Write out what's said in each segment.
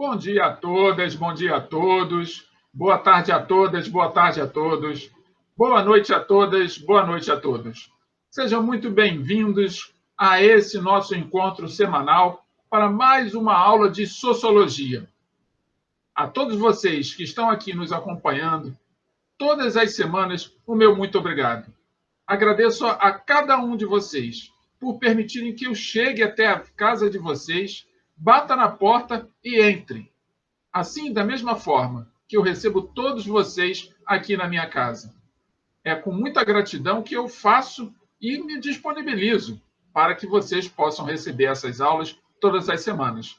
Bom dia a todas, bom dia a todos. Boa tarde a todas, boa tarde a todos. Boa noite a todas, boa noite a todos. Sejam muito bem-vindos a esse nosso encontro semanal para mais uma aula de Sociologia. A todos vocês que estão aqui nos acompanhando, todas as semanas, o meu muito obrigado. Agradeço a cada um de vocês por permitirem que eu chegue até a casa de vocês, bata na porta e entre. Assim, da mesma forma que eu recebo todos vocês aqui na minha casa. É com muita gratidão que eu faço e me disponibilizo para que vocês possam receber essas aulas todas as semanas.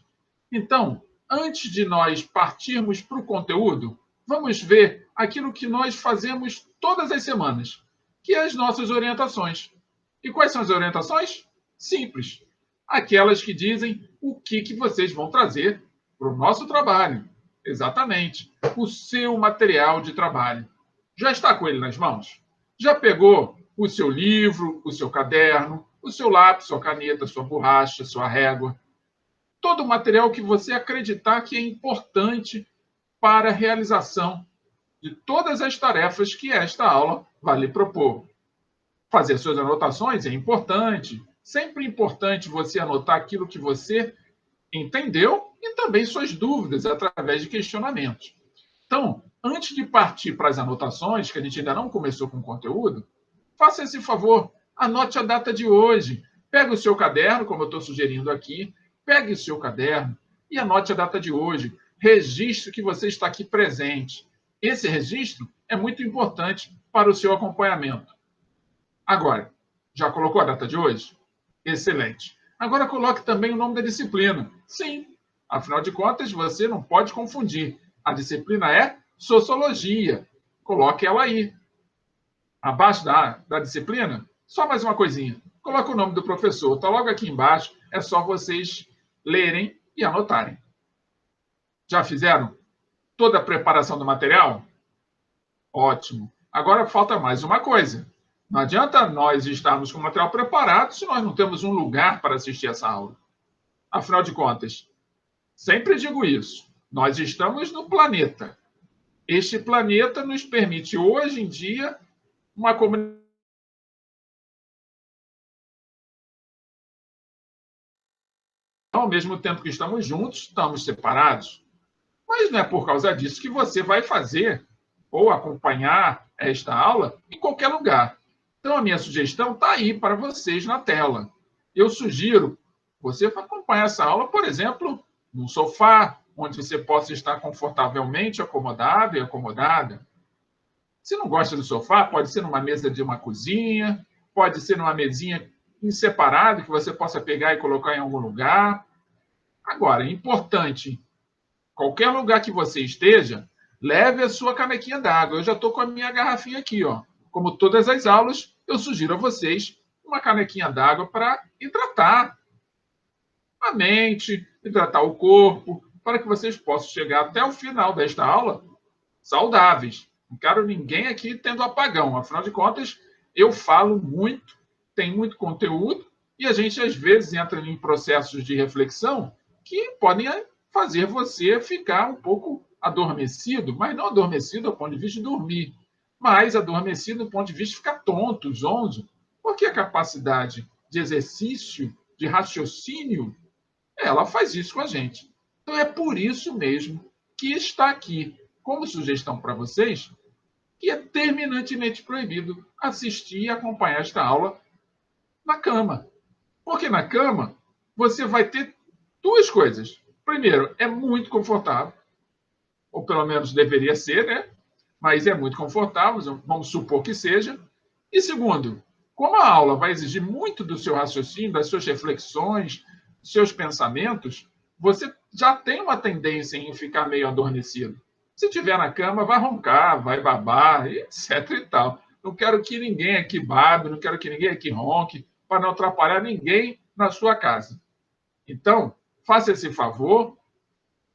Então, antes de nós partirmos para o conteúdo, vamos ver aquilo que nós fazemos todas as semanas, que é as nossas orientações. E quais são as orientações? Simples. Aquelas que dizem o que vocês vão trazer para o nosso trabalho. Exatamente. O seu material de trabalho. Já está com ele nas mãos? Já pegou o seu livro, o seu caderno, o seu lápis, sua caneta, sua borracha, sua régua? Todo o material que você acreditar que é importante para a realização de todas as tarefas que esta aula vai lhe propor. Fazer suas anotações é importante. Sempre importante você anotar aquilo que você entendeu e também suas dúvidas através de questionamentos. Então, antes de partir para as anotações, que a gente ainda não começou com o conteúdo, faça esse favor, anote a data de hoje. Pegue o seu caderno, como eu estou sugerindo aqui, pegue o seu caderno e anote a data de hoje. Registre que você está aqui presente. Esse registro é muito importante para o seu acompanhamento. Agora, já colocou a data de hoje? Excelente. Agora coloque também o nome da disciplina. Sim, afinal de contas, você não pode confundir. A disciplina é Sociologia. Coloque ela aí. Abaixo da disciplina, só mais uma coisinha. Coloque o nome do professor. Está logo aqui embaixo. É só vocês lerem e anotarem. Já fizeram toda a preparação do material? Ótimo. Agora falta mais uma coisa. Não adianta nós estarmos com o material preparado se nós não temos um lugar para assistir essa aula. Afinal de contas, sempre digo isso, nós estamos no planeta. Este planeta nos permite, hoje em dia, uma comunicação. Ao mesmo tempo que estamos juntos, estamos separados. Mas não é por causa disso que você vai fazer ou acompanhar esta aula em qualquer lugar. Então, a minha sugestão está aí para vocês na tela. Eu sugiro você acompanhar essa aula, por exemplo, num sofá, onde você possa estar confortavelmente acomodado e acomodada. Se não gosta do sofá, pode ser numa mesa de uma cozinha, pode ser numa mesinha em separado, que você possa pegar e colocar em algum lugar. Agora, é importante, qualquer lugar que você esteja, leve a sua canequinha d'água. Eu já estou com a minha garrafinha aqui, ó. Como todas as aulas, eu sugiro a vocês uma canequinha d'água para hidratar a mente, hidratar o corpo, para que vocês possam chegar até o final desta aula saudáveis. Não quero ninguém aqui tendo apagão. Afinal de contas, eu falo muito, tem muito conteúdo, e a gente, às vezes, entra em processos de reflexão que podem fazer você ficar um pouco adormecido, mas não adormecido ao ponto de vista de dormir, mas adormecido do ponto de vista de ficar tonto, zonzo, porque a capacidade de exercício, de raciocínio, ela faz isso com a gente. Então, é por isso mesmo que está aqui, como sugestão para vocês, que é terminantemente proibido assistir e acompanhar esta aula na cama. Porque na cama, você vai ter duas coisas. Primeiro, é muito confortável, ou pelo menos deveria ser, né? Mas é muito confortável, vamos supor que seja. E segundo, como a aula vai exigir muito do seu raciocínio, das suas reflexões, dos seus pensamentos, você já tem uma tendência em ficar meio adormecido. Se estiver na cama, vai roncar, vai babar, etc. e tal. Não quero que ninguém aqui babe, não quero que ninguém aqui ronque, para não atrapalhar ninguém na sua casa. Então, faça esse favor,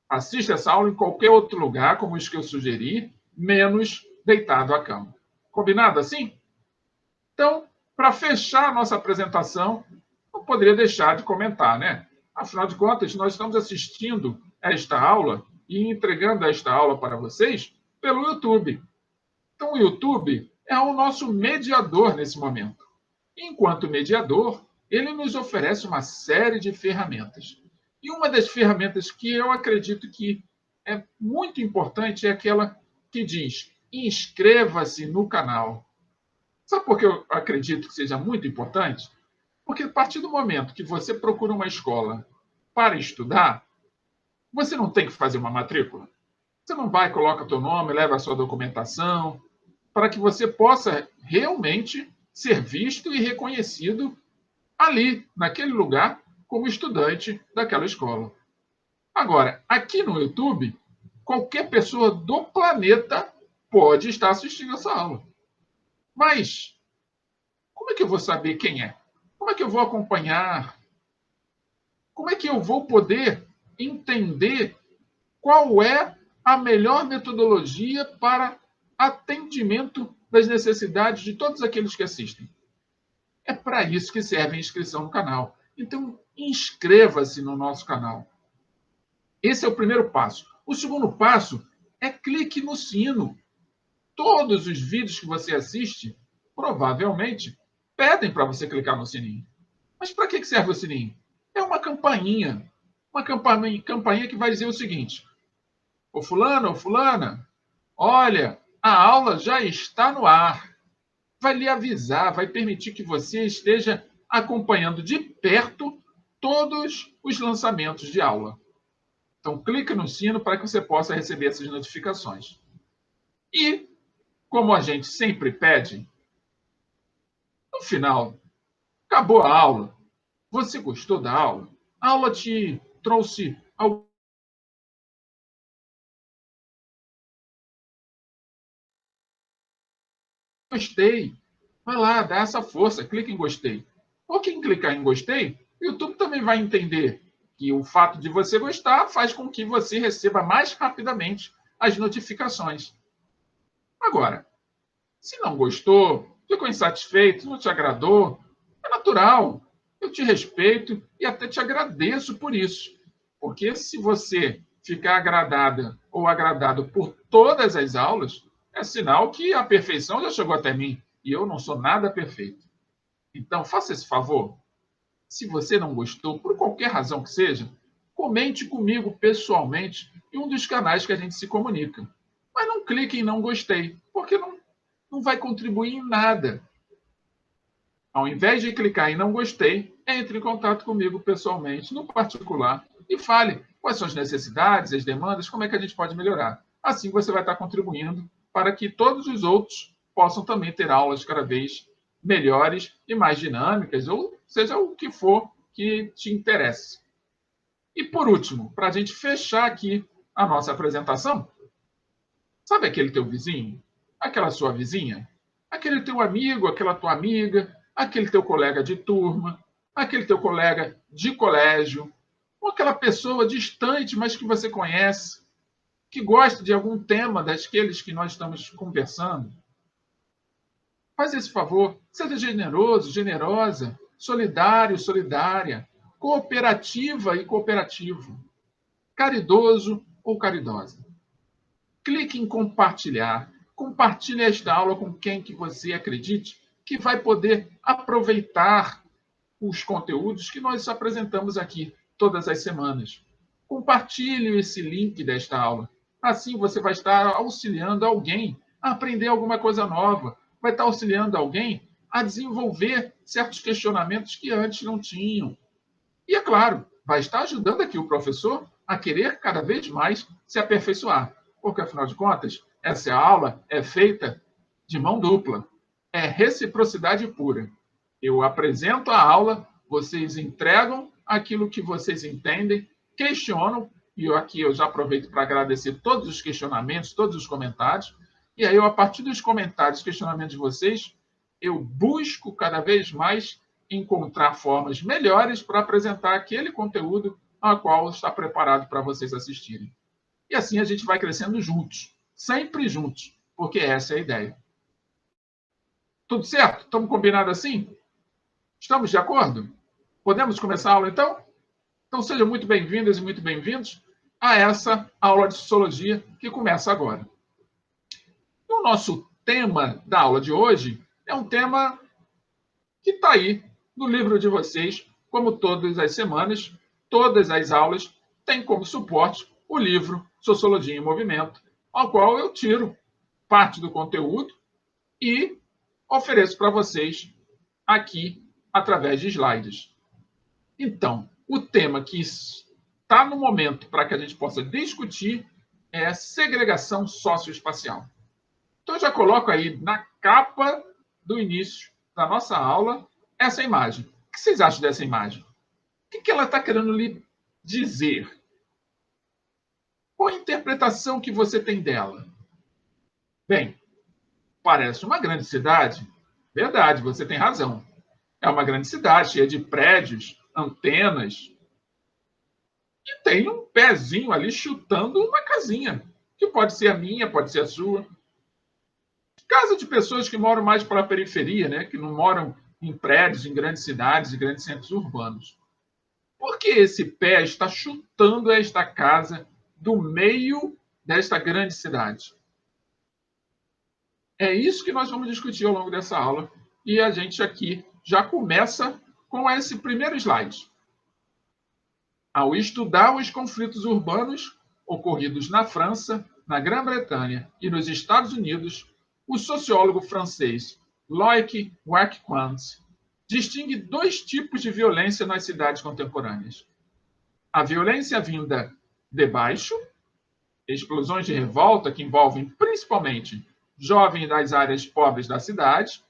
assista essa aula em qualquer outro lugar, como isso que eu sugeri, menos deitado à cama. Combinado assim? Então, para fechar a nossa apresentação, não poderia deixar de comentar, né? Afinal de contas, nós estamos assistindo esta aula e entregando esta aula para vocês pelo YouTube. Então, o YouTube é o nosso mediador nesse momento. Enquanto mediador, ele nos oferece uma série de ferramentas. E uma das ferramentas que eu acredito que é muito importante é aquela que diz: inscreva-se no canal. Sabe por que eu acredito que seja muito importante? Porque a partir do momento que você procura uma escola para estudar, você não tem que fazer uma matrícula. Você não vai, coloca teu nome, leva a sua documentação, para que você possa realmente ser visto e reconhecido ali, naquele lugar, como estudante daquela escola. Agora, aqui no YouTube, qualquer pessoa do planeta pode estar assistindo essa aula. Mas como é que eu vou saber quem é? Como é que eu vou acompanhar? Como é que eu vou poder entender qual é a melhor metodologia para atendimento das necessidades de todos aqueles que assistem? É para isso que serve a inscrição no canal. Então, inscreva-se no nosso canal. Esse é o primeiro passo. O segundo passo é clique no sino. Todos os vídeos que você assiste, provavelmente, pedem para você clicar no sininho. Mas para que serve o sininho? É uma campainha. Uma campainha que vai dizer o seguinte: ô fulano, ô fulana, olha, a aula já está no ar. Vai lhe avisar, vai permitir que você esteja acompanhando de perto todos os lançamentos de aula. Então, clique no sino para que você possa receber essas notificações. E, como a gente sempre pede, no final, acabou a aula, você gostou da aula? A aula te trouxe algum gostei? Vai lá, dá essa força, clica em gostei. Ou quem clicar em gostei, o YouTube também vai entender que o fato de você gostar faz com que você receba mais rapidamente as notificações. Agora, se não gostou, ficou insatisfeito, não te agradou, é natural. Eu te respeito e até te agradeço por isso. Porque se você ficar agradada ou agradado por todas as aulas, é sinal que a perfeição já chegou até mim e eu não sou nada perfeito. Então, faça esse favor. Se você não gostou, por qualquer razão que seja, comente comigo pessoalmente em um dos canais que a gente se comunica. Mas não clique em não gostei, porque não vai contribuir em nada. Ao invés de clicar em não gostei, entre em contato comigo pessoalmente, no particular, e fale quais são as necessidades, as demandas, como é que a gente pode melhorar. Assim você vai estar contribuindo para que todos os outros possam também ter aulas cada vez melhores e mais dinâmicas, ou seja o que for que te interesse. E por último, para a gente fechar aqui a nossa apresentação, sabe aquele teu vizinho? Aquela sua vizinha? Aquele teu amigo, aquela tua amiga, aquele teu colega de turma, aquele teu colega de colégio, ou aquela pessoa distante, mas que você conhece, que gosta de algum tema daqueles que nós estamos conversando. Faz esse favor, seja generoso, generosa, solidário, solidária, cooperativa e cooperativo, caridoso ou caridosa. Clique em compartilhar. Compartilhe esta aula com quem que você acredite que vai poder aproveitar os conteúdos que nós apresentamos aqui todas as semanas. Compartilhe esse link desta aula. Assim você vai estar auxiliando alguém a aprender alguma coisa nova, vai estar auxiliando alguém a desenvolver certos questionamentos que antes não tinham. E, é claro, vai estar ajudando aqui o professor a querer cada vez mais se aperfeiçoar. Porque, afinal de contas, essa aula é feita de mão dupla. É reciprocidade pura. Eu apresento a aula, vocês entregam aquilo que vocês entendem, questionam, e aqui eu já aproveito para agradecer todos os questionamentos, todos os comentários, e aí, a partir dos comentários e questionamentos de vocês, eu busco cada vez mais encontrar formas melhores para apresentar aquele conteúdo a qual está preparado para vocês assistirem. E assim a gente vai crescendo juntos, sempre juntos, porque essa é a ideia. Tudo certo? Estamos combinados assim? Estamos de acordo? Podemos começar a aula, então? Então, sejam muito bem-vindas e muito bem-vindos. a essa aula de Sociologia que começa agora. O nosso tema da aula de hoje é um tema que está aí no livro de vocês, como todas as semanas, todas as aulas têm como suporte o livro Sociologia em Movimento, ao qual eu tiro parte do conteúdo e ofereço para vocês aqui através de slides. Então, o tema que está no momento para que a gente possa discutir é segregação socioespacial. Então, eu já coloco aí na capa do início da nossa aula essa imagem. O que vocês acham dessa imagem? O que ela está querendo lhe dizer? Qual a interpretação que você tem dela? Bem, parece uma grande cidade. Verdade, você tem razão. É uma grande cidade, cheia de prédios, antenas. E tem um pezinho ali chutando uma casinha, que pode ser a minha, pode ser a sua. Casa de pessoas que moram mais para a periferia, né? Que não moram em prédios, em grandes cidades e grandes centros urbanos. Por que esse pé está chutando esta casa do meio desta grande cidade? É isso que nós vamos discutir ao longo dessa aula. E a gente aqui já começa com esse primeiro slide. Ao estudar os conflitos urbanos ocorridos na França, na Grã-Bretanha e nos Estados Unidos, o sociólogo francês Loïc Wacquant distingue dois tipos de violência nas cidades contemporâneas. A violência vinda de baixo, explosões de revolta que envolvem principalmente jovens das áreas pobres da cidade,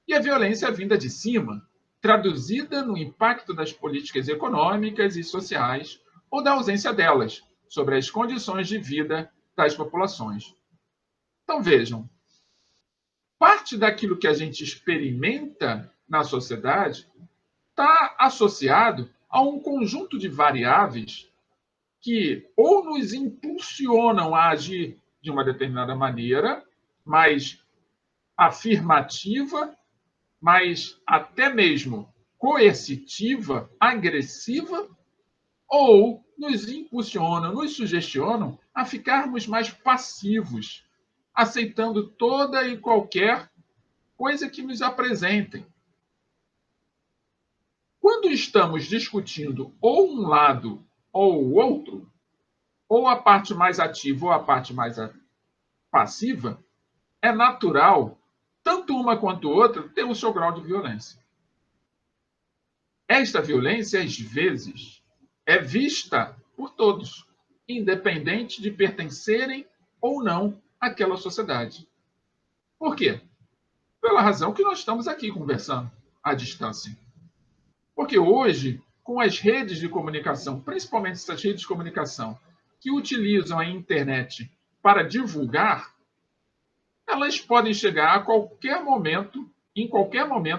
e a violência vinda de cima, traduzida no impacto das políticas econômicas e sociais ou da ausência delas sobre as condições de vida das populações. Então, vejam, parte daquilo que a gente experimenta na sociedade está associado a um conjunto de variáveis que ou nos impulsionam a agir de uma determinada maneira, mais afirmativa, mas até mesmo coercitiva, agressiva, ou nos impulsionam, nos sugestionam a ficarmos mais passivos, aceitando toda e qualquer coisa que nos apresentem. Quando estamos discutindo ou um lado ou o outro, ou a parte mais ativa ou a parte mais passiva, é natural, tanto uma quanto outra, ter o seu grau de violência. Esta violência, às vezes, é vista por todos, independente de pertencerem ou não àquela sociedade. Por quê? Pela razão que nós estamos aqui conversando à distância. Porque hoje, com as redes de comunicação, principalmente essas redes de comunicação que utilizam a internet para divulgar, elas podem chegar a qualquer momento,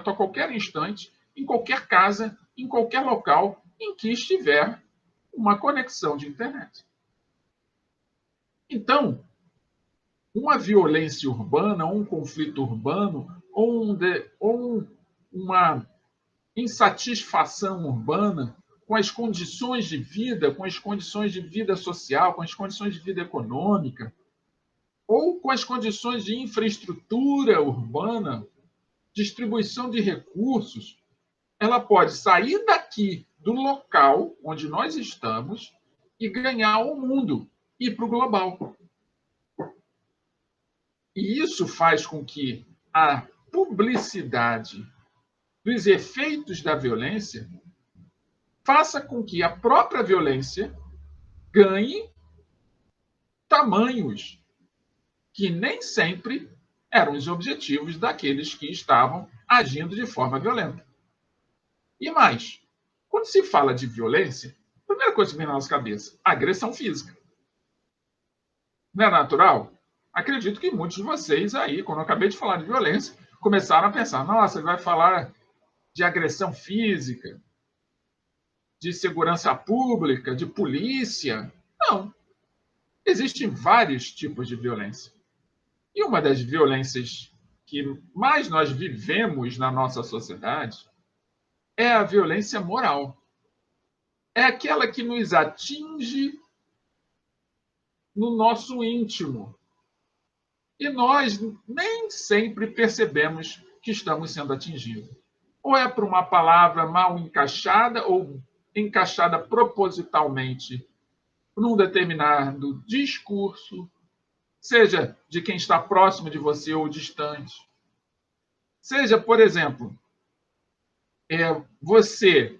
a qualquer instante, em qualquer casa, em qualquer local em que estiver uma conexão de internet. Então, uma violência urbana, um conflito urbano, ou uma insatisfação urbana com as condições de vida, com as condições de vida social, com as condições de vida econômica, ou com as condições de infraestrutura urbana, distribuição de recursos, ela pode sair daqui do local onde nós estamos e ganhar o mundo, ir para o global. E isso faz com que a publicidade dos efeitos da violência faça com que a própria violência ganhe tamanhos que nem sempre eram os objetivos daqueles que estavam agindo de forma violenta. E mais, quando se fala de violência, a primeira coisa que vem na nossa cabeça, agressão física. Não é natural? Acredito que muitos de vocês aí, quando eu acabei de falar de violência, começaram a pensar, nossa, ele vai falar de agressão física, de segurança pública, de polícia. Não. Existem vários tipos de violência. E uma das violências que mais nós vivemos na nossa sociedade é a violência moral. É aquela que nos atinge no nosso íntimo. E nós nem sempre percebemos que estamos sendo atingidos. Ou é por uma palavra mal encaixada ou encaixada propositalmente num determinado discurso, seja de quem está próximo de você ou distante. Seja, por exemplo, você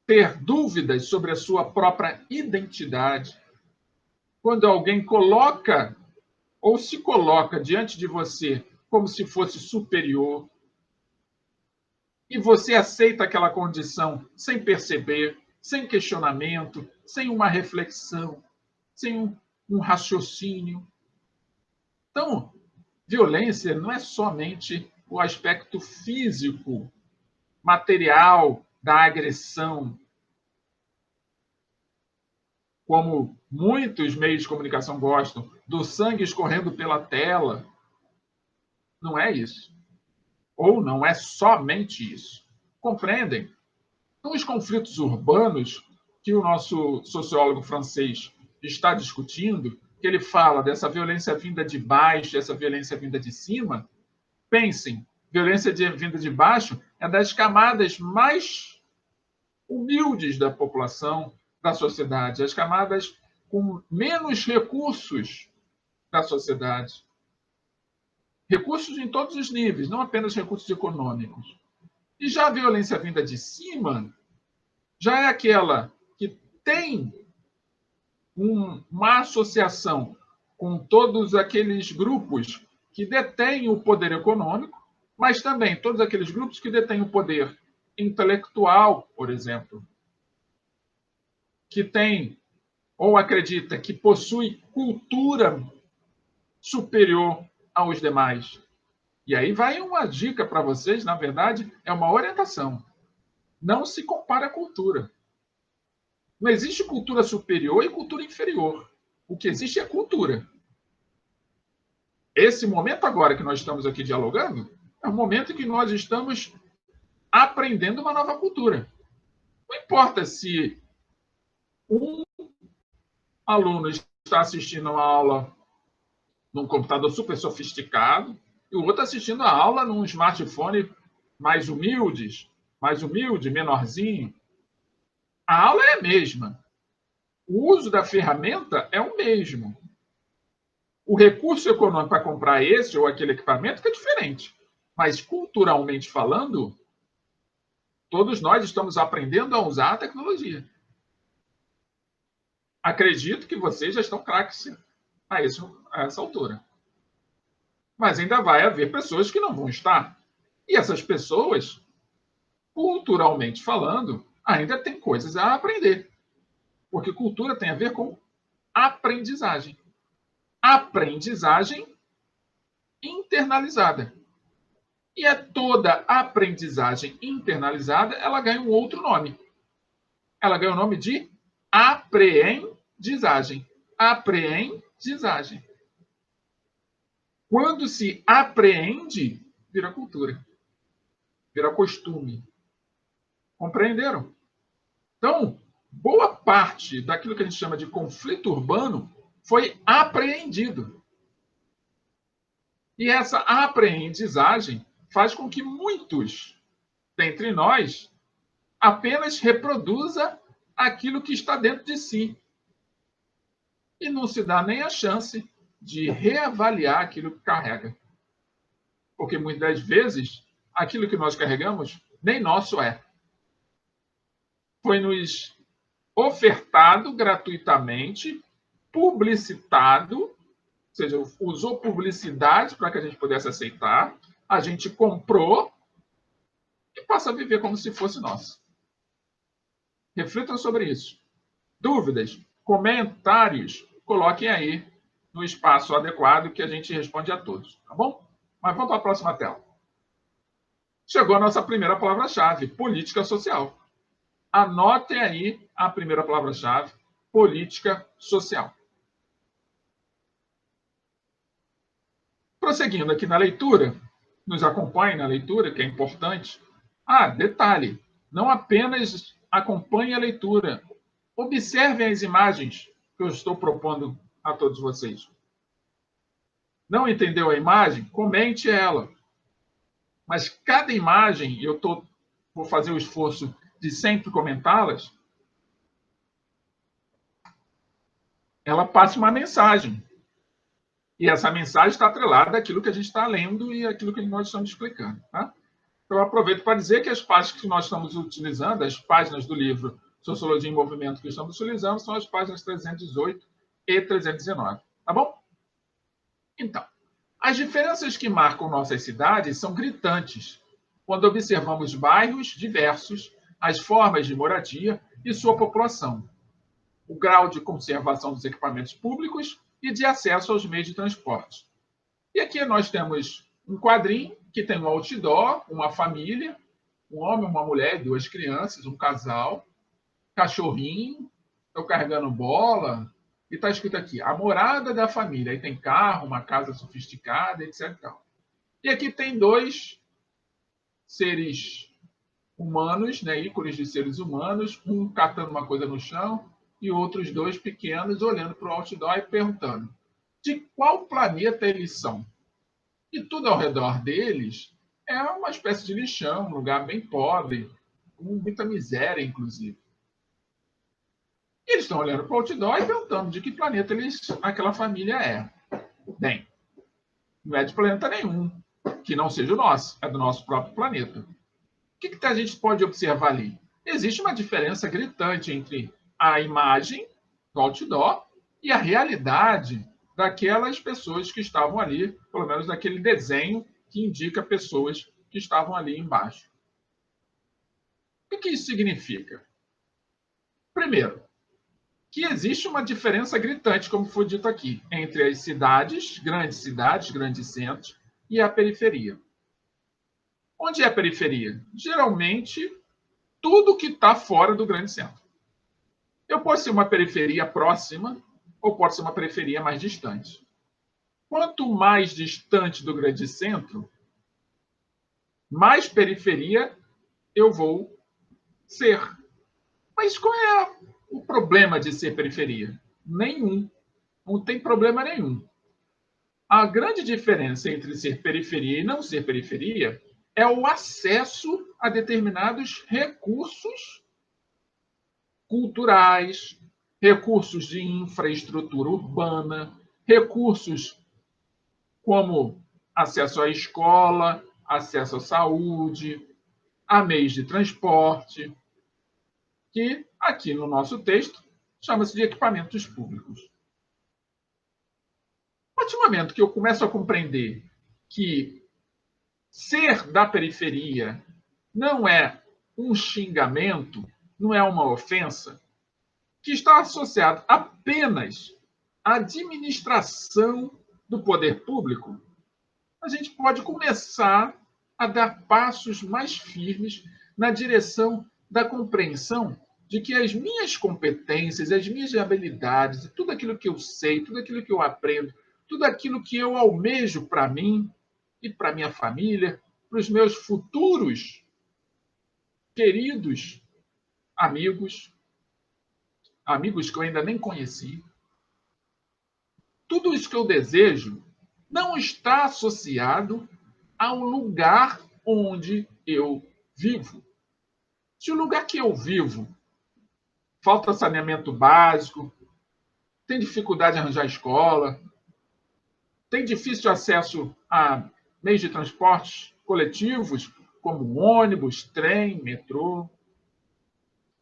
ter dúvidas sobre a sua própria identidade. Quando alguém coloca ou se coloca diante de você como se fosse superior, e você aceita aquela condição sem perceber, sem questionamento, sem uma reflexão, sem um raciocínio. Então, violência não é somente o aspecto físico, material da agressão, como muitos meios de comunicação gostam, do sangue escorrendo pela tela. Não é isso. Ou não é somente isso. Compreendem? Então, os conflitos urbanos que o nosso sociólogo francês está discutindo, que ele fala dessa violência vinda de baixo, essa violência vinda de cima, pensem, violência vinda de baixo é das camadas mais humildes da população, da sociedade, as camadas com menos recursos da sociedade. Recursos em todos os níveis, não apenas recursos econômicos. E já a violência vinda de cima já é aquela que tem uma associação com todos aqueles grupos que detêm o poder econômico, mas também todos aqueles grupos que detêm o poder intelectual, por exemplo, que tem ou acredita que possui cultura superior aos demais. E aí vai uma dica para vocês, na verdade, é uma orientação. Não se compara a cultura. Não existe cultura superior e cultura inferior. O que existe é cultura. Esse momento agora que nós estamos aqui dialogando é um momento em que nós estamos aprendendo uma nova cultura. Não importa se um aluno está assistindo uma aula num computador super sofisticado e o outro assistindo a aula num smartphone mais humilde, menorzinho. A aula é a mesma. O uso da ferramenta é o mesmo. O recurso econômico para comprar esse ou aquele equipamento é diferente. Mas, culturalmente falando, todos nós estamos aprendendo a usar a tecnologia. Acredito que vocês já estão craques a essa altura. Mas ainda vai haver pessoas que não vão estar. E essas pessoas, culturalmente falando, ainda têm coisas a aprender. Porque cultura tem a ver com aprendizagem. Aprendizagem internalizada. E é toda aprendizagem internalizada, ela ganha um outro nome. Ela ganha o nome de aprendizagem. Aprendizagem. Quando se apreende, vira cultura. Vira costume. Compreenderam? Então, boa parte daquilo que a gente chama de conflito urbano foi apreendido. E essa aprendizagem faz com que muitos dentre nós apenas reproduza aquilo que está dentro de si. E não se dá nem a chance de reavaliar aquilo que carrega. Porque muitas vezes aquilo que nós carregamos nem nosso é. Foi nos ofertado gratuitamente, publicitado, ou seja, usou publicidade para que a gente pudesse aceitar, a gente comprou e passa a viver como se fosse nosso. Reflitam sobre isso. Dúvidas, comentários, coloquem aí no espaço adequado que a gente responde a todos, tá bom? Mas vamos para a próxima tela. Chegou a nossa primeira palavra-chave, política social. Anotem aí a primeira palavra-chave, política social. Prosseguindo aqui na leitura, nos acompanhe na leitura, que é importante. Detalhe, não apenas acompanhe a leitura, observem as imagens, que eu estou propondo a todos vocês. Não entendeu a imagem? Comente ela. Mas cada imagem, vou fazer o esforço de sempre comentá-las, ela passa uma mensagem. E essa mensagem está atrelada àquilo que a gente está lendo e àquilo que nós estamos explicando. Tá? Então, eu aproveito para dizer que as páginas que nós estamos utilizando, as páginas do livro Sociologia em Movimento que estamos utilizando, são as páginas 318 e 319. Tá bom? Então, as diferenças que marcam nossas cidades são gritantes quando observamos bairros diversos, as formas de moradia e sua população, o grau de conservação dos equipamentos públicos e de acesso aos meios de transporte. E aqui nós temos um quadrinho que tem um outdoor, uma família, um homem, uma mulher, 2 crianças, um casal, cachorrinho, estão carregando bola, e está escrito aqui, a morada da família. Aí tem carro, uma casa sofisticada, etc. E aqui tem 2 seres humanos, né, ícones de seres humanos, um catando uma coisa no chão e outros 2 pequenos olhando para o outdoor e perguntando de qual planeta eles são. E tudo ao redor deles é uma espécie de lixão, um lugar bem pobre, com muita miséria, inclusive. E eles estão olhando para o outdoor e perguntando de que planeta aquela família é. Bem, não é de planeta nenhum, que não seja o nosso, é do nosso próprio planeta. O que a gente pode observar ali? Existe uma diferença gritante entre a imagem do outdoor e a realidade daquelas pessoas que estavam ali, pelo menos daquele desenho que indica pessoas que estavam ali embaixo. O que isso significa? Primeiro, que existe uma diferença gritante, como foi dito aqui, entre as cidades, grandes centros, e a periferia. Onde é a periferia? Geralmente, tudo que está fora do grande centro. Eu posso ser uma periferia próxima ou pode ser uma periferia mais distante. Quanto mais distante do grande centro, mais periferia eu vou ser. Mas qual é o problema de ser periferia? Nenhum. Não tem problema nenhum. A grande diferença entre ser periferia e não ser periferia é o acesso a determinados recursos culturais, recursos de infraestrutura urbana, recursos como acesso à escola, acesso à saúde, a meios de transporte, que aqui no nosso texto chama-se de equipamentos públicos. A partir do momento que eu começo a compreender que ser da periferia não é um xingamento, não é uma ofensa, que está associado apenas à administração do poder público, a gente pode começar a dar passos mais firmes na direção da compreensão de que as minhas competências, as minhas habilidades, tudo aquilo que eu sei, tudo aquilo que eu aprendo, tudo aquilo que eu almejo para mim e para minha família, para os meus futuros queridos amigos que eu ainda nem conheci, tudo isso que eu desejo não está associado ao lugar onde eu vivo. Se o lugar que eu vivo falta saneamento básico, tem dificuldade de arranjar escola, tem difícil acesso a meios de transportes coletivos, como ônibus, trem, metrô,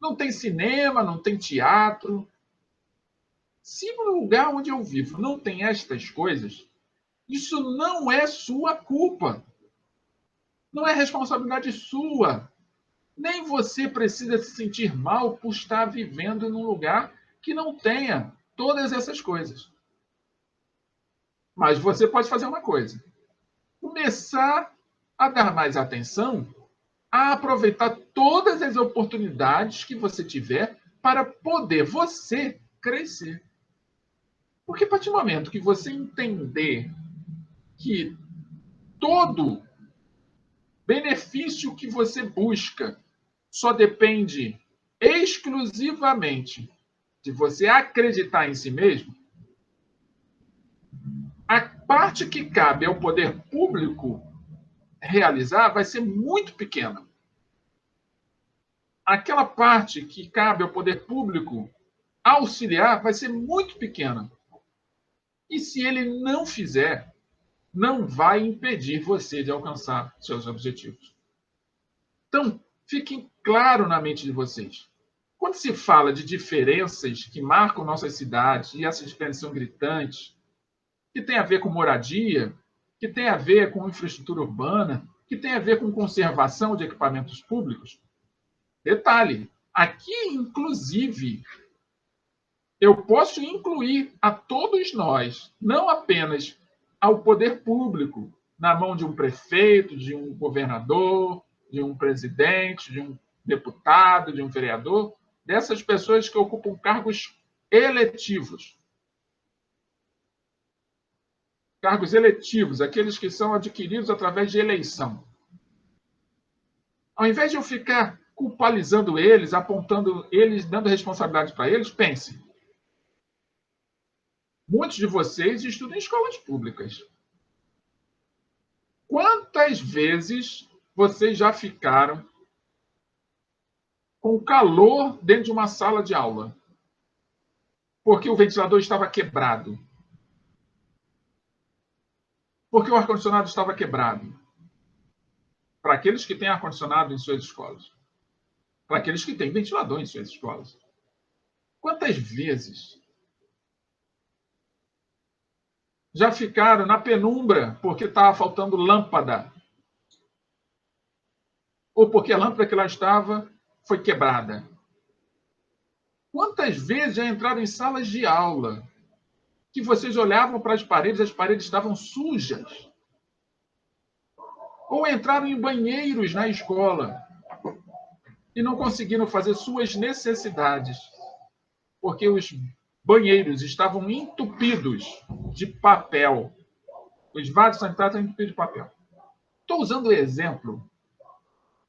não tem cinema, não tem teatro. Se no lugar onde eu vivo não tem estas coisas, isso não é sua culpa. Não é responsabilidade sua. Nem você precisa se sentir mal por estar vivendo num lugar que não tenha todas essas coisas. Mas você pode fazer uma coisa: começar a dar mais atenção, a aproveitar todas as oportunidades que você tiver para poder você crescer. Porque a partir do momento que você entender que todo benefício que você busca só depende exclusivamente de você acreditar em si mesmo, a parte que cabe ao poder público realizar vai ser muito pequena. Aquela parte que cabe ao poder público auxiliar vai ser muito pequena. E se ele não fizer, não vai impedir você de alcançar seus objetivos. Então, fique claro na mente de vocês. Quando se fala de diferenças que marcam nossas cidades, e essas diferenças são gritantes, que tem a ver com moradia, que tem a ver com infraestrutura urbana, que tem a ver com conservação de equipamentos públicos. Detalhe, aqui, inclusive, eu posso incluir a todos nós, não apenas ao poder público, na mão de um prefeito, de um governador, de um presidente, de um deputado, de um vereador, dessas pessoas que ocupam cargos eletivos. Cargos eletivos, aqueles que são adquiridos através de eleição. Ao invés de eu ficar culpabilizando eles, apontando eles, dando responsabilidade para eles, pense. Muitos de vocês estudam em escolas públicas. Quantas vezes vocês já ficaram com calor dentro de uma sala de aula? Porque o ventilador estava quebrado. Porque o ar-condicionado estava quebrado. Para aqueles que têm ar-condicionado em suas escolas. Para aqueles que têm ventilador em suas escolas. Quantas vezes já ficaram na penumbra porque estava faltando lâmpada? Ou porque a lâmpada que lá estava foi quebrada? Quantas vezes já entraram em salas de aula que vocês olhavam para as paredes estavam sujas? Ou entraram em banheiros na escola e não conseguiram fazer suas necessidades porque os banheiros estavam entupidos de papel. Os vasos sanitários estão entupidos de papel. Estou usando o exemplo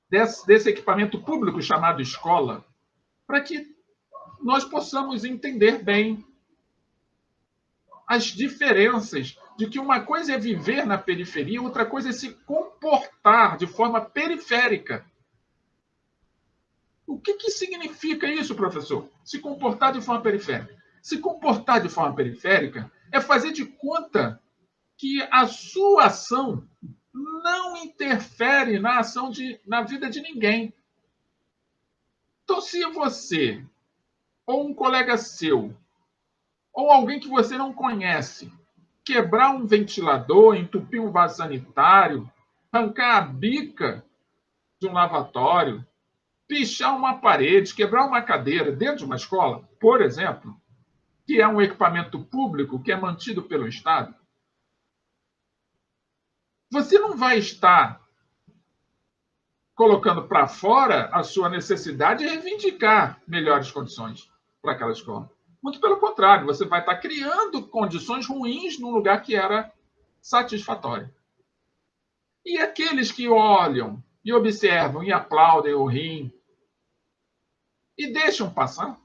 desse equipamento público chamado escola para que nós possamos entender bem as diferenças de que uma coisa é viver na periferia, outra coisa é se comportar de forma periférica. O que significa isso, professor? Se comportar de forma periférica. Se comportar de forma periférica é fazer de conta que a sua ação não interfere na vida de ninguém. Então, se você, ou um colega seu, ou alguém que você não conhece, quebrar um ventilador, entupir um vaso sanitário, arrancar a bica de um lavatório, pichar uma parede, quebrar uma cadeira dentro de uma escola, por exemplo, que é um equipamento público que é mantido pelo Estado, você não vai estar colocando para fora a sua necessidade de reivindicar melhores condições para aquela escola. Muito pelo contrário, você vai estar criando condições ruins num lugar que era satisfatório. E aqueles que olham e observam e aplaudem ou riem e deixam passar,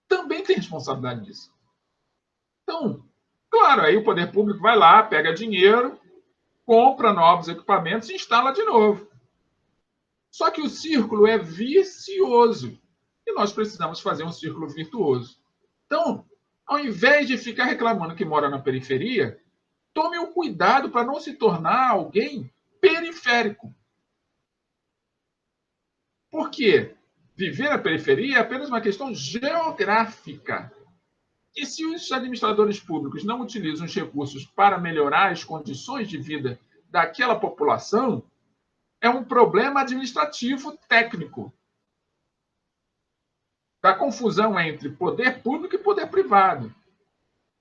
também tem responsabilidade disso. Então, claro, aí o poder público vai lá, pega dinheiro, compra novos equipamentos e instala de novo. Só que o círculo é vicioso e nós precisamos fazer um círculo virtuoso. Então, ao invés de ficar reclamando que mora na periferia, tome o cuidado para não se tornar alguém periférico. Por quê? Viver na periferia é apenas uma questão geográfica. E se os administradores públicos não utilizam os recursos para melhorar as condições de vida daquela população, é um problema administrativo técnico. Da confusão entre poder público e poder privado.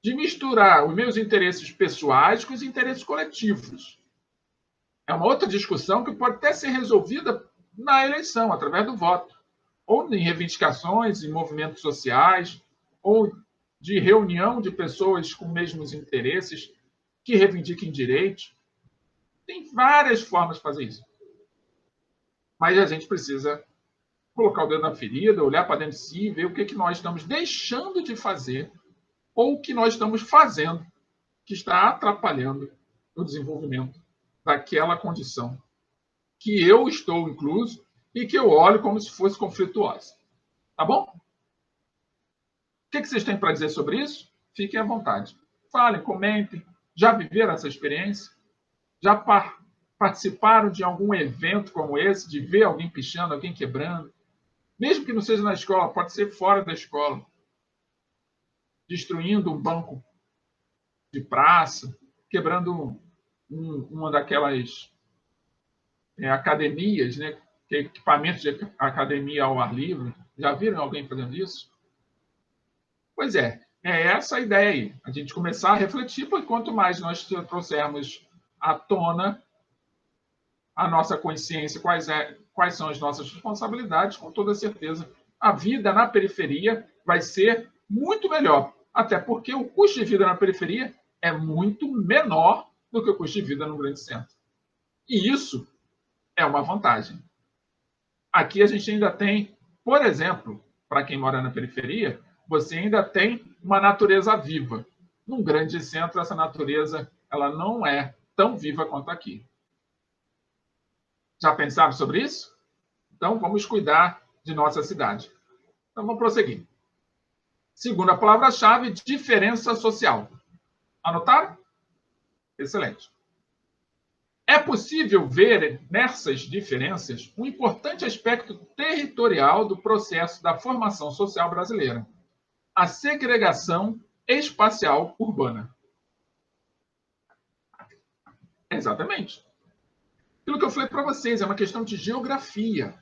De misturar os meus interesses pessoais com os interesses coletivos. É uma outra discussão que pode até ser resolvida na eleição, através do voto. Ou em reivindicações, em movimentos sociais, ou de reunião de pessoas com mesmos interesses que reivindiquem direitos. Tem várias formas de fazer isso. Mas a gente precisa colocar o dedo na ferida, olhar para dentro de si, ver o que nós estamos deixando de fazer ou o que nós estamos fazendo que está atrapalhando o desenvolvimento daquela condição que eu estou incluso e que eu olho como se fosse conflituosa. Tá bom? O que vocês têm para dizer sobre isso? Fiquem à vontade. Falem, comentem. Já viveram essa experiência? Já participaram de algum evento como esse, de ver alguém pichando, alguém quebrando? Mesmo que não seja na escola, pode ser fora da escola. Destruindo um banco de praça, quebrando uma daquelas academias, né? Equipamentos de academia ao ar livre. Já viram alguém fazendo isso? Pois é essa a ideia aí. A gente começar a refletir, porque quanto mais nós trouxermos à tona a nossa consciência, quais são as nossas responsabilidades, com toda certeza, a vida na periferia vai ser muito melhor. Até porque o custo de vida na periferia é muito menor do que o custo de vida no grande centro. E isso é uma vantagem. Aqui a gente ainda tem, por exemplo, para quem mora na periferia, você ainda tem uma natureza viva. Num grande centro, essa natureza ela não é tão viva quanto aqui. Já pensaram sobre isso? Então, vamos cuidar de nossa cidade. Então, vamos prosseguir. Segunda palavra-chave, diferença social. Anotaram? Excelente. É possível ver nessas diferenças um importante aspecto territorial do processo da formação social brasileira, a segregação espacial urbana. Exatamente. Aquilo que eu falei para vocês é uma questão de geografia.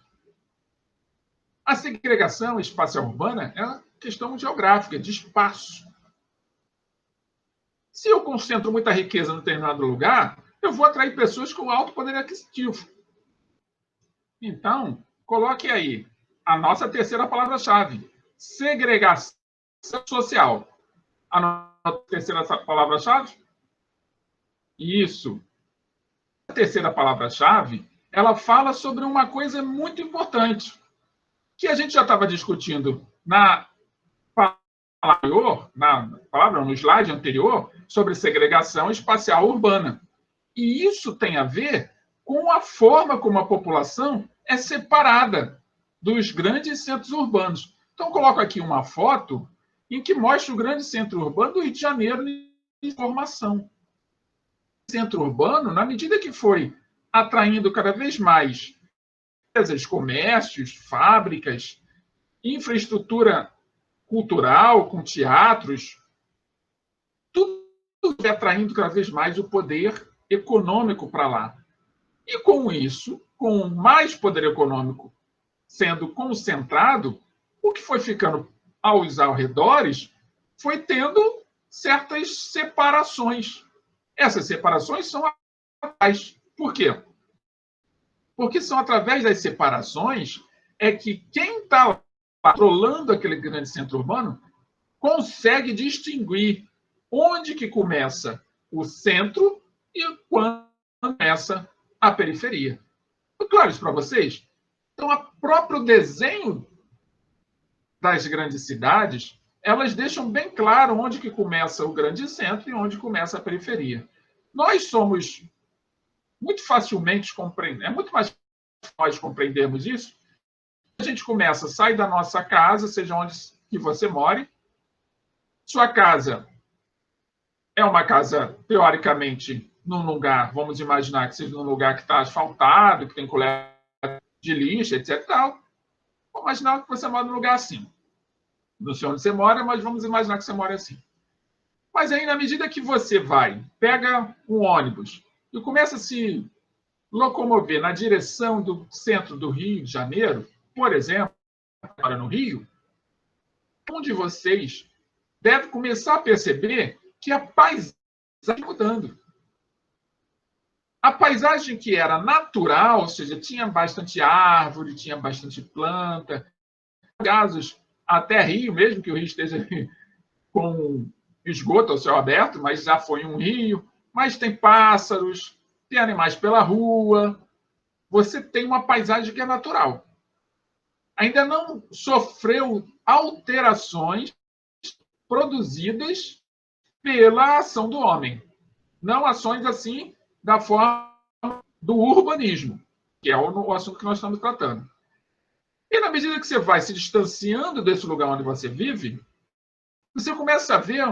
A segregação espacial urbana é uma questão geográfica, de espaço. Se eu concentro muita riqueza em determinado lugar, eu vou atrair pessoas com alto poder aquisitivo. Então, coloque aí a nossa terceira palavra-chave, segregação social. A nossa terceira palavra-chave? Isso. A terceira palavra-chave, ela fala sobre uma coisa muito importante, que a gente já estava discutindo no slide anterior, sobre segregação espacial urbana. E isso tem a ver com a forma como a população é separada dos grandes centros urbanos. Então, coloco aqui uma foto em que mostra o grande centro urbano do Rio de Janeiro em formação. O centro urbano, na medida que foi atraindo cada vez mais empresas, comércios, fábricas, infraestrutura cultural, com teatros, tudo vai atraindo cada vez mais o poder econômico para lá. E com isso, com mais poder econômico sendo concentrado, o que foi ficando aos arredores foi tendo certas separações. Essas separações são através. Por quê? Porque são através das separações que quem está controlando aquele grande centro urbano consegue distinguir onde que começa o centro e quando começa a periferia. Foi claro isso para vocês? Então, o próprio desenho das grandes cidades, elas deixam bem claro onde que começa o grande centro e onde começa a periferia. Nós somos muito facilmente compreender, é muito mais fácil nós compreendermos isso. A gente começa, sai da nossa casa, seja onde que você more. Sua casa é uma casa, teoricamente, num lugar, vamos imaginar que seja num lugar que está asfaltado, que tem coleta de lixo, etc. Tal. Vamos imaginar que você mora num lugar assim. Não sei onde você mora, mas vamos imaginar que você mora assim. Mas aí, na medida que você vai, pega um ônibus e começa a se locomover na direção do centro do Rio de Janeiro, por exemplo, agora no Rio, um de vocês deve começar a perceber que a paisagem está mudando. A paisagem que era natural, ou seja, tinha bastante árvore, tinha bastante planta, casos até rio, mesmo que o rio esteja com esgoto ao céu aberto, mas já foi um rio, mas tem pássaros, tem animais pela rua, você tem uma paisagem que é natural. ainda não sofreu alterações produzidas pela ação do homem. Não ações assim da forma do urbanismo, que é o assunto que nós estamos tratando. E na medida que você vai se distanciando desse lugar onde você vive, você começa a ver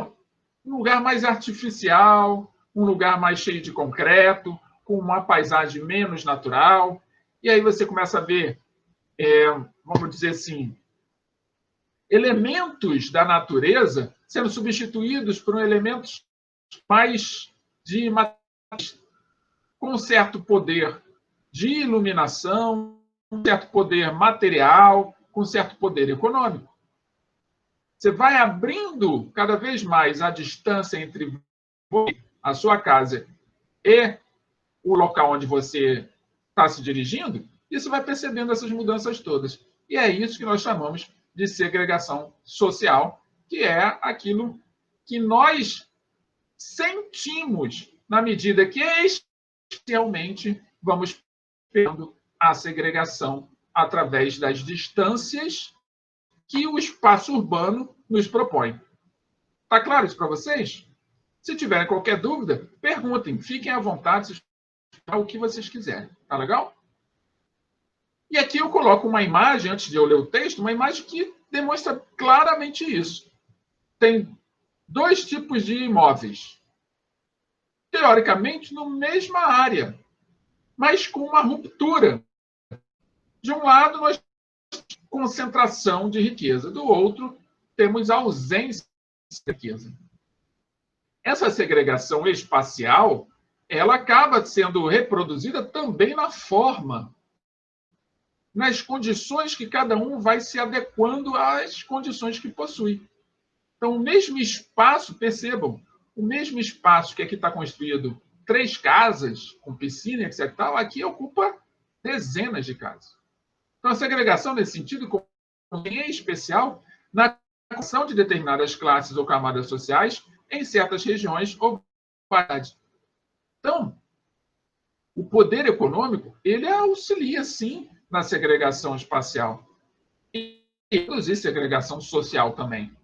um lugar mais artificial, um lugar mais cheio de concreto, com uma paisagem menos natural. E aí você começa a ver, vamos dizer assim, elementos da natureza sendo substituídos por elementos mais com um certo poder de iluminação, com um certo poder material, com um certo poder econômico. Você vai abrindo cada vez mais a distância entre a sua casa e o local onde você está se dirigindo, e você vai percebendo essas mudanças todas. E é isso que nós chamamos de segregação social, que é aquilo que nós sentimos na medida que especialmente vamos perdendo a segregação através das distâncias que o espaço urbano nos propõe. Está claro isso para vocês? Se tiverem qualquer dúvida, perguntem, fiquem à vontade, o que vocês quiserem. Tá legal? E aqui eu coloco uma imagem, antes de eu ler o texto, uma imagem que demonstra claramente isso. Tem dois tipos de imóveis, teoricamente, na mesma área, mas com uma ruptura. De um lado, nós temos concentração de riqueza, do outro, temos ausência de riqueza. Essa segregação espacial, ela acaba sendo reproduzida também na forma, nas condições que cada um vai se adequando às condições que possui. Então, o mesmo espaço, percebam, o mesmo espaço que aqui está construído 3 casas, com piscina, etc., aqui ocupa dezenas de casas. Então, a segregação, nesse sentido, é especial na criação de determinadas classes ou camadas sociais em certas regiões ou cidades. Então, o poder econômico, ele auxilia, sim, na segregação espacial. E, inclusive, segregação social também.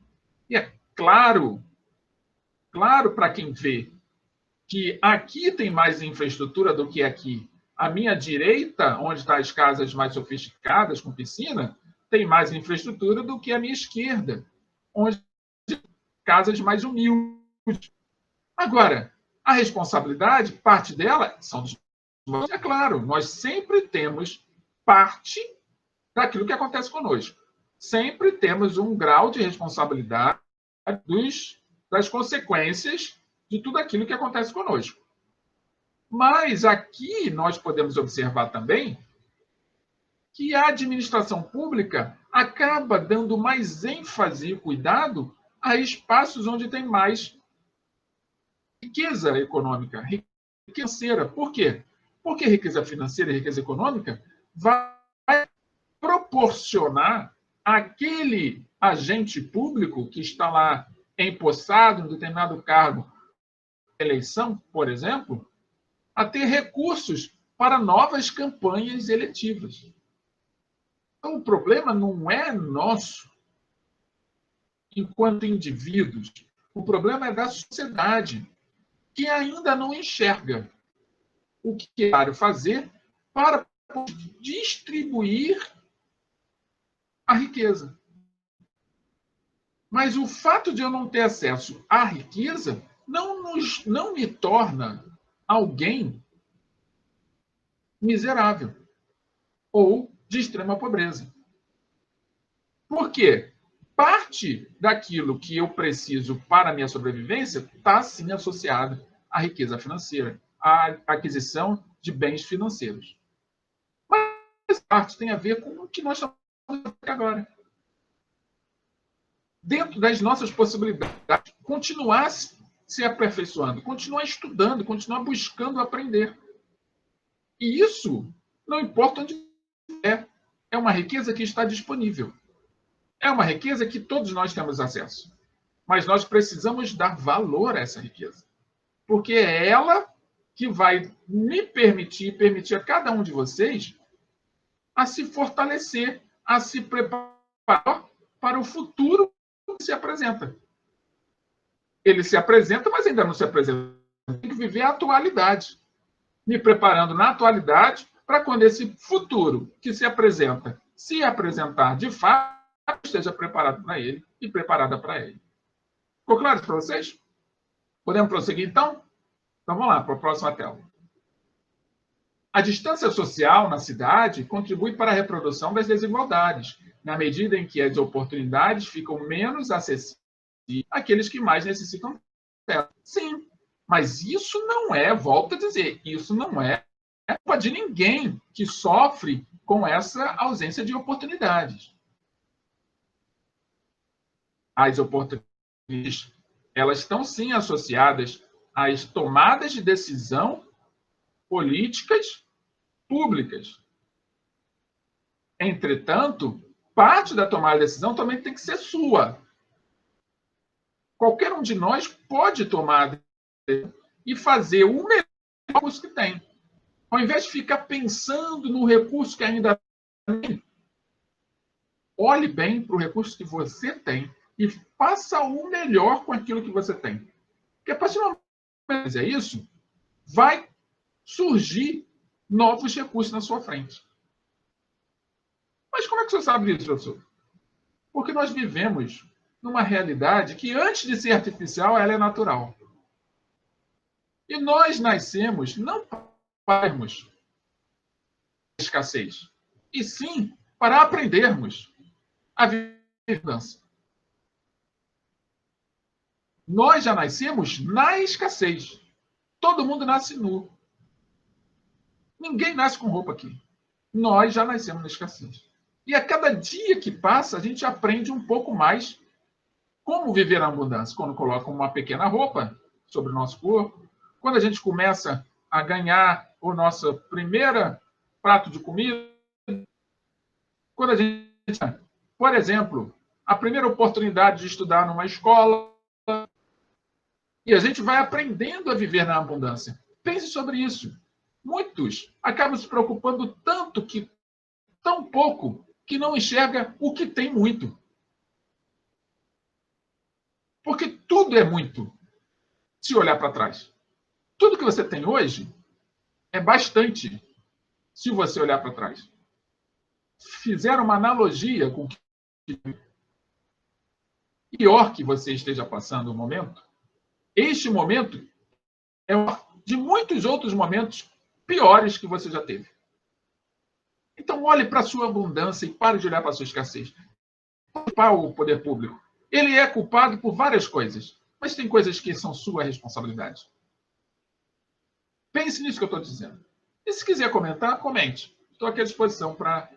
E é claro para quem vê que aqui tem mais infraestrutura do que aqui. À minha direita, onde estão as casas mais sofisticadas, com piscina, tem mais infraestrutura do que à minha esquerda, onde casas mais humildes. Agora, a responsabilidade, parte dela, são dos. É claro, nós sempre temos parte daquilo que acontece conosco. Sempre temos um grau de responsabilidade das consequências de tudo aquilo que acontece conosco. Mas aqui nós podemos observar também que a administração pública acaba dando mais ênfase e cuidado a espaços onde tem mais riqueza econômica, riqueza financeira. Por quê? Porque riqueza financeira e riqueza econômica vai proporcionar àquele agente público que está lá empossado em determinado cargo, eleição, por exemplo, a ter recursos para novas campanhas eletivas. Então, o problema não é nosso, enquanto indivíduos. O problema é da sociedade, que ainda não enxerga o que é necessário fazer para distribuir a riqueza. Mas o fato de eu não ter acesso à riqueza não me torna alguém miserável ou de extrema pobreza. Por quê? Parte daquilo que eu preciso para a minha sobrevivência está, sim, associado à riqueza financeira, à aquisição de bens financeiros. Mas parte tem a ver com o que nós estamos fazendo agora. Dentro das nossas possibilidades, continuar se aperfeiçoando, continuar estudando, continuar buscando aprender. E isso, não importa onde é uma riqueza que está disponível. É uma riqueza que todos nós temos acesso. Mas nós precisamos dar valor a essa riqueza. Porque é ela que vai me permitir a cada um de vocês, a se fortalecer, a se preparar para o futuro que se apresenta. Ele se apresenta, mas ainda não se apresenta. Tem que viver a atualidade. Me preparando na atualidade para quando esse futuro que se apresenta se apresentar de fato, esteja preparado para ele e preparada para ele. Ficou claro para vocês? Podemos prosseguir, então? Então, vamos lá para a próxima tela. A distância social na cidade contribui para a reprodução das desigualdades, na medida em que as oportunidades ficam menos acessíveis àqueles que mais necessitam dela. Sim, mas isso não é, volto a dizer, isso não é culpa de ninguém que sofre com essa ausência de oportunidades. As oportunidades, elas estão sim associadas às tomadas de decisão políticas públicas. Entretanto, parte da tomada de decisão também tem que ser sua. Qualquer um de nós pode tomar e fazer o melhor recurso que tem. Ao invés de ficar pensando no recurso que ainda tem, olhe bem para o recurso que você tem e faça o melhor com aquilo que você tem. Porque a partir do momento que você fizer isso, vai surgir novos recursos na sua frente. Mas como é que você sabe disso, professor? Porque nós vivemos numa realidade que, antes de ser artificial, ela é natural. E nós nascemos não para termos escassez, e sim para aprendermos a viver mudança. Nós já nascemos na escassez. Todo mundo nasce nu. Ninguém nasce com roupa aqui. Nós já nascemos na escassez. E a cada dia que passa, a gente aprende um pouco mais como viver a abundância. Quando coloca uma pequena roupa sobre o nosso corpo, quando a gente começa a ganhar o nosso primeiro prato de comida, quando a gente, por exemplo, a primeira oportunidade de estudar numa escola, e a gente vai aprendendo a viver na abundância. Pense sobre isso. Muitos acabam se preocupando tanto que tão pouco que não enxerga o que tem muito. Porque tudo é muito, se olhar para trás. Tudo que você tem hoje é bastante, se você olhar para trás. Fizeram uma analogia com o pior que você esteja passando no momento. Este momento é um de muitos outros momentos piores que você já teve. Então, olhe para a sua abundância e pare de olhar para a sua escassez. Culpar o poder público. Ele é culpado por várias coisas, mas tem coisas que são sua responsabilidade. Pense nisso que eu estou dizendo. E se quiser comentar, comente. Estou aqui à disposição para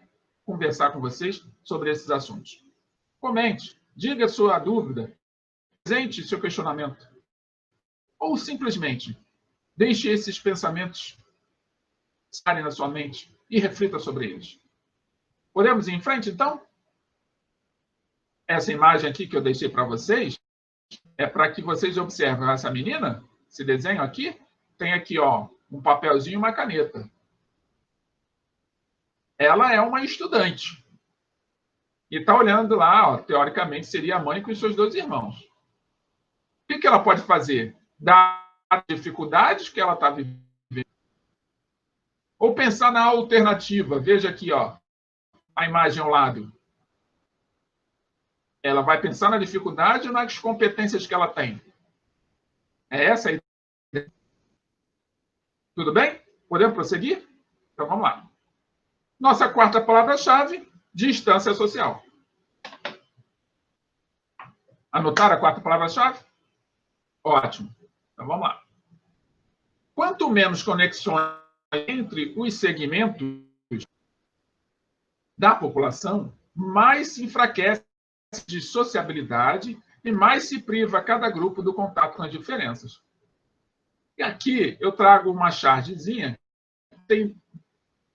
conversar com vocês sobre esses assuntos. Comente, diga a sua dúvida, apresente seu questionamento. Ou simplesmente deixe esses pensamentos estarem na sua mente e reflita sobre eles. Podemos ir em frente, então? Essa imagem aqui que eu deixei para vocês é para que vocês observem essa menina, esse desenho aqui, tem aqui ó, um papelzinho e uma caneta. Ela é uma estudante. E está olhando lá, ó, teoricamente, seria a mãe com os seus 2 irmãos. O que ela pode fazer? Dar dificuldades que ela está vivendo. Ou pensar na alternativa. Veja aqui, ó, a imagem ao lado. Ela vai pensar na dificuldade ou nas competências que ela tem? É essa a ideia? Tudo bem? Podemos prosseguir? Então, vamos lá. Nossa quarta palavra-chave, distância social. Anotaram a quarta palavra-chave? Ótimo. Então, vamos lá. Quanto menos conexões entre os segmentos da população, mais se enfraquece de sociabilidade e mais se priva cada grupo do contato com as diferenças. E aqui eu trago uma chargezinha, tem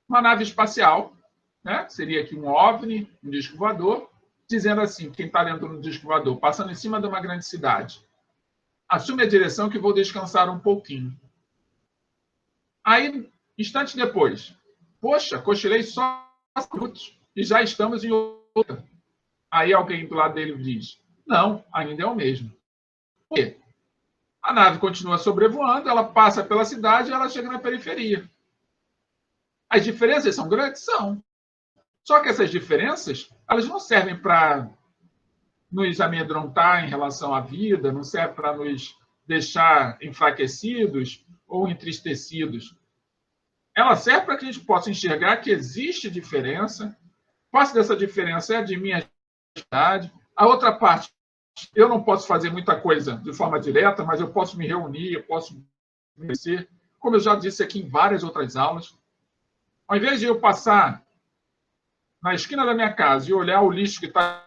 uma nave espacial, né? Seria aqui um OVNI, um disco voador, dizendo assim, quem está dentro do disco voador, passando em cima de uma grande cidade. Assume a direção que vou descansar um pouquinho. Aí, instante depois, poxa, cochilei só 5 minutos e já estamos em outra. Aí alguém do lado dele diz, não, ainda é o mesmo. Por quê? A nave continua sobrevoando, ela passa pela cidade e ela chega na periferia. As diferenças são grandes? São. Só que essas diferenças, elas não servem para nos amedrontar em relação à vida, não servem para nos deixar enfraquecidos ou entristecidos. Ela serve para que a gente possa enxergar que existe diferença, parte dessa diferença é de minha idade, a outra parte, eu não posso fazer muita coisa de forma direta, mas eu posso me reunir, eu posso me conhecer, como eu já disse aqui em várias outras aulas. Ao invés de eu passar na esquina da minha casa e olhar o lixo que está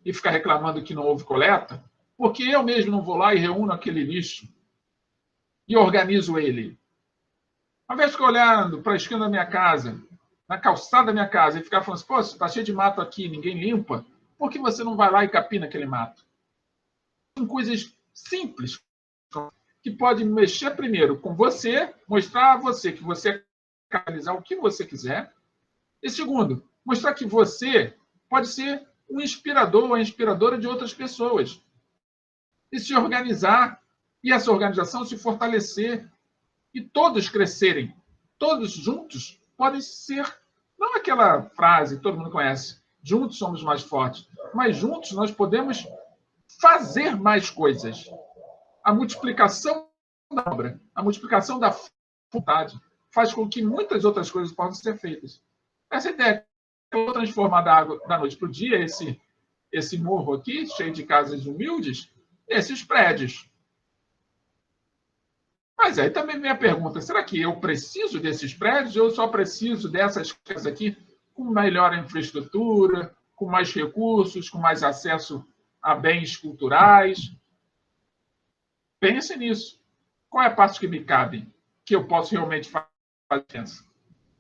e ficar reclamando que não houve coleta, porque eu mesmo não vou lá e reúno aquele lixo e organizo ele. Ao invés de ficar olhando para a esquina da minha casa, na calçada da minha casa, e ficar falando assim, pô, está cheio de mato aqui, ninguém limpa, por que você não vai lá e capina aquele mato? São coisas simples que podem mexer primeiro com você, mostrar a você que você quer realizar o que você quiser, e segundo, mostrar que você pode ser um inspirador ou inspiradora de outras pessoas. E se organizar, e essa organização se fortalecer, e todos crescerem. Todos juntos podem ser, não aquela frase que todo mundo conhece, juntos somos mais fortes, mas juntos nós podemos fazer mais coisas. A multiplicação da obra, a multiplicação da vontade, faz com que muitas outras coisas possam ser feitas. Essa ideia, eu vou transformar da noite para o dia esse morro aqui, cheio de casas humildes, esses prédios. Mas aí também vem a pergunta, será que eu preciso desses prédios ou eu só preciso dessas casas aqui com melhor infraestrutura, com mais recursos, com mais acesso a bens culturais? Pense nisso. Qual é a parte que me cabe, que eu posso realmente fazer?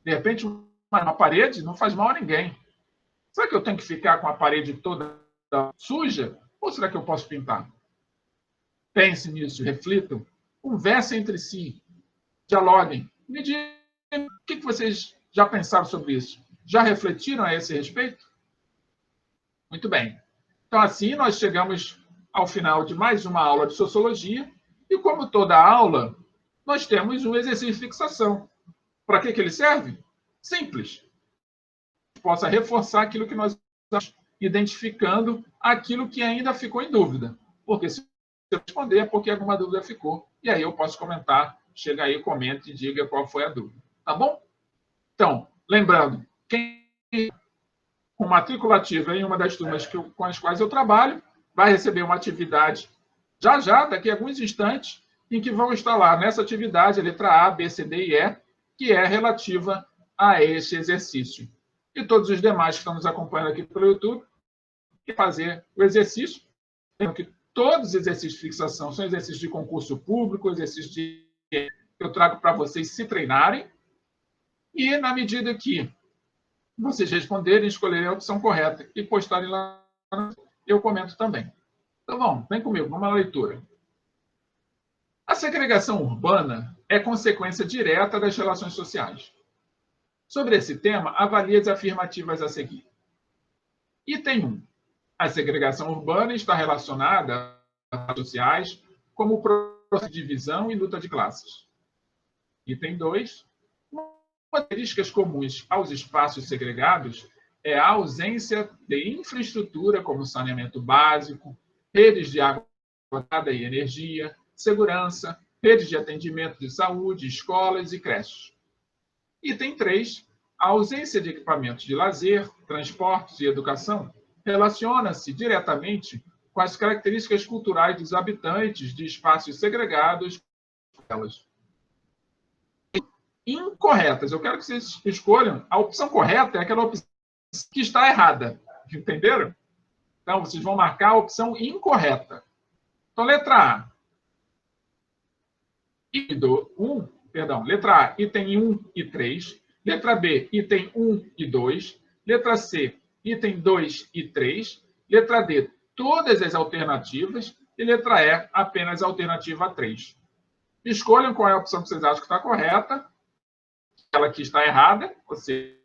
De repente, uma parede não faz mal a ninguém. Será que eu tenho que ficar com a parede toda suja? Ou será que eu posso pintar? Pense nisso, reflitam, conversem entre si, dialoguem. Me digam o que vocês já pensaram sobre isso. Já refletiram a esse respeito? Muito bem. Então, assim, nós chegamos ao final de mais uma aula de Sociologia. E, como toda aula, nós temos um exercício de fixação. Para que ele serve? Simples. Possa reforçar aquilo que nós estamos identificando, aquilo que ainda ficou em dúvida. Porque se eu responder, é porque alguma dúvida ficou. E aí eu posso comentar. Chega aí, comente e diga qual foi a dúvida. Tá bom? Então, lembrando, quem com matrícula ativa em uma das turmas com as quais eu trabalho, vai receber uma atividade já, daqui a alguns instantes, em que vão estar lá nessa atividade, a letra A, B, C, D e E, que é relativa a este exercício. E todos os demais que estão nos acompanhando aqui pelo YouTube, que fazer o exercício, que todos os exercícios de fixação são exercícios de concurso público, exercícios que eu trago para vocês se treinarem, e na medida que vocês responderem, escolherem a opção correta e postarem lá, eu comento também. Então, vamos, vem comigo, vamos à leitura. A segregação urbana é consequência direta das relações sociais. Sobre esse tema, avalie as afirmativas a seguir. Item 1. A segregação urbana está relacionada às sociais como processo de divisão e luta de classes. Item 2. Características comuns aos espaços segregados é a ausência de infraestrutura como saneamento básico, redes de água e energia, segurança, redes de atendimento de saúde, escolas e creches. Item 3. A ausência de equipamentos de lazer, transportes e educação relaciona-se diretamente com as características culturais dos habitantes de espaços segregados. Incorretas. Eu quero que vocês escolham. A opção correta é aquela opção que está errada. Entenderam? Então, vocês vão marcar a opção incorreta. Então, letra A. Letra A, item 1 e 3. Letra B, item 1 e 2. Letra C, item 2 e 3. Letra D, todas as alternativas. E letra E, apenas a alternativa 3. Escolham qual é a opção que vocês acham que está correta. Aquela que está errada, você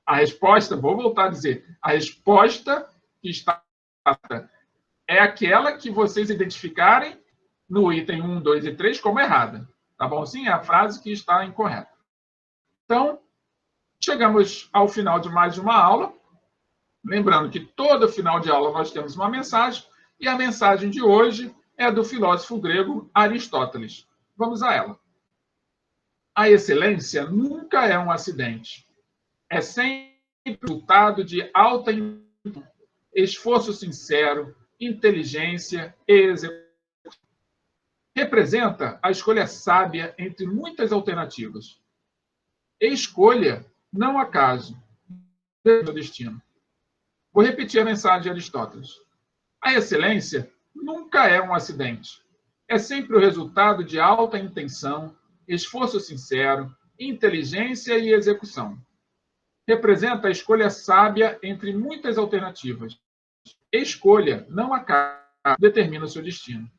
A resposta, vou voltar a dizer, a resposta que está é aquela que vocês identificarem no item 1, 2 e 3 como errada. Tá bom? Sim, é a frase que está incorreta. Então, chegamos ao final de mais uma aula. Lembrando que todo final de aula nós temos uma mensagem, e a mensagem de hoje é do filósofo grego Aristóteles. Vamos a ela. A excelência nunca é um acidente. É sempre resultado de alta esforço sincero, inteligência e execução. Representa a escolha sábia entre muitas alternativas. Escolha, não acaso, do destino. Vou repetir a mensagem de Aristóteles. A excelência nunca é um acidente. É sempre o resultado de alta intenção, esforço sincero, inteligência e execução. Representa a escolha sábia entre muitas alternativas. Escolha, não acaso, determina o seu destino.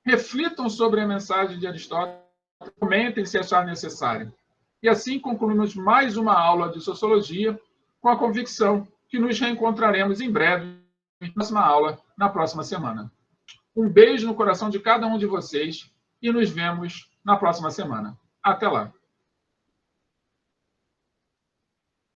Reflitam sobre a mensagem de Aristóteles, comentem se achar necessário. E assim concluímos mais uma aula de Sociologia, com a convicção que nos reencontraremos em breve, na próxima aula, na próxima semana. Um beijo no coração de cada um de vocês e nos vemos na próxima semana. Até lá!